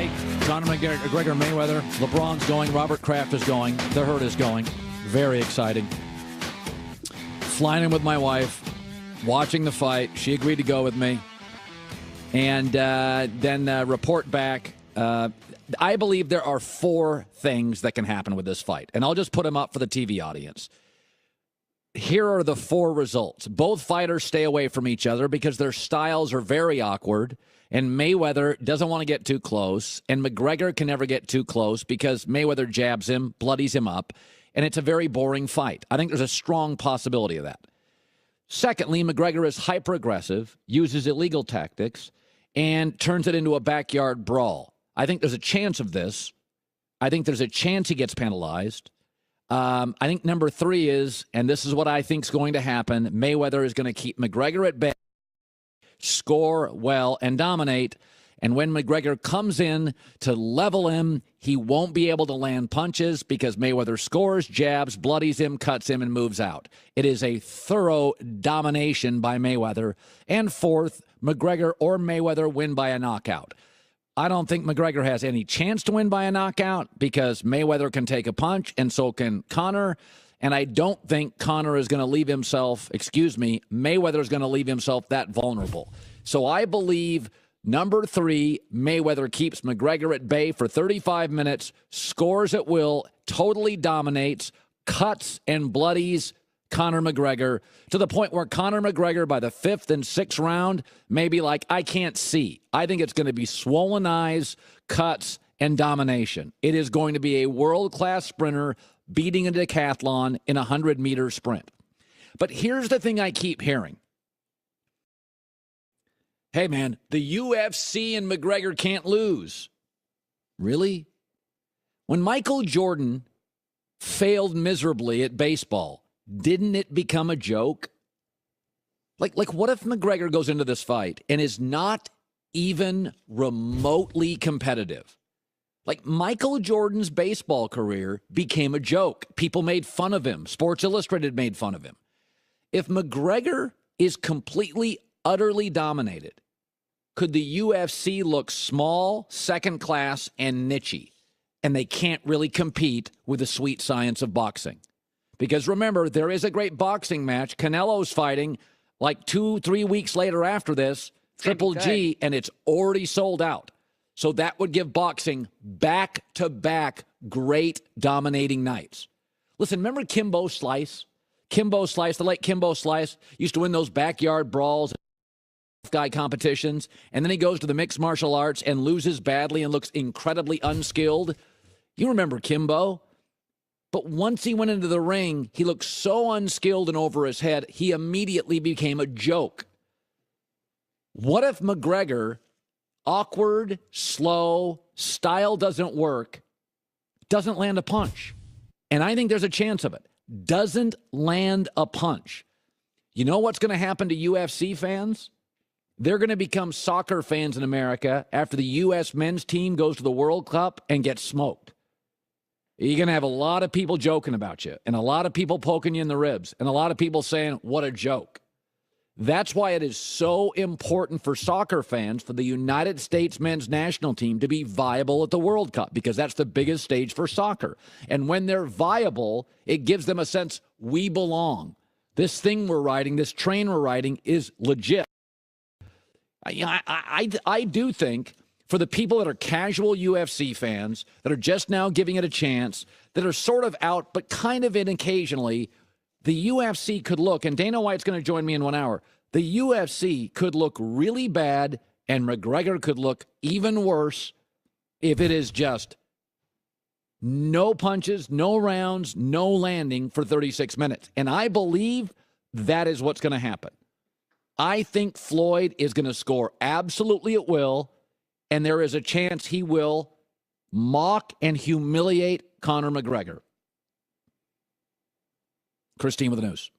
fight. Conor McGregor, Mayweather. LeBron's going. Robert Kraft is going. The Herd is going. Very exciting. Flying in with my wife. Watching the fight. She agreed to go with me. And then report back. I believe there are 4 things that can happen with this fight. And I'll just put them up for the TV audience. Here are the 4 results. Both fighters stay away from each other because their styles are very awkward. And Mayweather doesn't want to get too close. And McGregor can never get too close because Mayweather jabs him, bloodies him up. And it's a very boring fight. I think there's a strong possibility of that. Secondly, McGregor is hyper-aggressive, uses illegal tactics, and turns it into a backyard brawl. I think there's a chance of this. I think there's a chance he gets penalized. I think number 3 is, and this is what I think is going to happen, Mayweather is going to keep McGregor at bay, score well, and dominate. And when McGregor comes in to level him, he won't be able to land punches because Mayweather scores, jabs, bloodies him, cuts him, and moves out. It is a thorough domination by Mayweather. And fourth, McGregor or Mayweather win by a knockout. I don't think McGregor has any chance to win by a knockout because Mayweather can take a punch and so can Conor. And I don't think Conor is going to leave himself, Mayweather is going to leave himself that vulnerable. So I believe number 3, Mayweather keeps McGregor at bay for 35 minutes, scores at will, totally dominates, cuts and bloodies Conor McGregor to the point where Conor McGregor by the 5th and 6th round may be like, I can't see. I think it's going to be swollen eyes, cuts, and domination. It is going to be a world-class sprinter beating a decathlon in a 100-meter sprint. But here's the thing I keep hearing. Hey, man, the UFC and McGregor can't lose. Really? When Michael Jordan failed miserably at baseball, didn't it become a joke? Like what if McGregor goes into this fight and is not even remotely competitive? Like Michael Jordan's baseball career became a joke. People made fun of him. Sports Illustrated made fun of him. If McGregor is completely, utterly dominated, could the UFC look small, second class, and nichey? And they can't really compete with the sweet science of boxing. Because remember, there is a great boxing match. Canelo's fighting like 2-3 weeks later after this, Triple G, and it's already sold out. So that would give boxing back-to-back great dominating nights. Listen, remember Kimbo Slice? Kimbo Slice, the late Kimbo Slice, used to win those backyard brawls, guy competitions, and then he goes to the mixed martial arts and loses badly and looks incredibly unskilled. You remember Kimbo? But once he went into the ring, he looked so unskilled and over his head, he immediately became a joke. What if McGregor, awkward, slow, style doesn't work, doesn't land a punch? And I think there's a chance of it. Doesn't land a punch. You know what's going to happen to UFC fans? They're going to become soccer fans in America after the U.S. men's team goes to the World Cup and gets smoked. You're going to have a lot of people joking about you and a lot of people poking you in the ribs and a lot of people saying, what a joke. That's why it is so important for soccer fans for the United States men's national team to be viable at the World Cup because that's the biggest stage for soccer. And when they're viable, it gives them a sense we belong. This thing we're riding, this train we're riding is legit. I do think for the people that are casual UFC fans, that are just now giving it a chance, that are sort of out, but kind of in occasionally, the UFC could look, and Dana White's going to join me in 1 hour, the UFC could look really bad, and McGregor could look even worse if it is just no punches, no rounds, no landing for 36 minutes. And I believe that is what's going to happen. I think Floyd is going to score absolutely at will, and there is a chance he will mock and humiliate Conor McGregor. Christine with the news.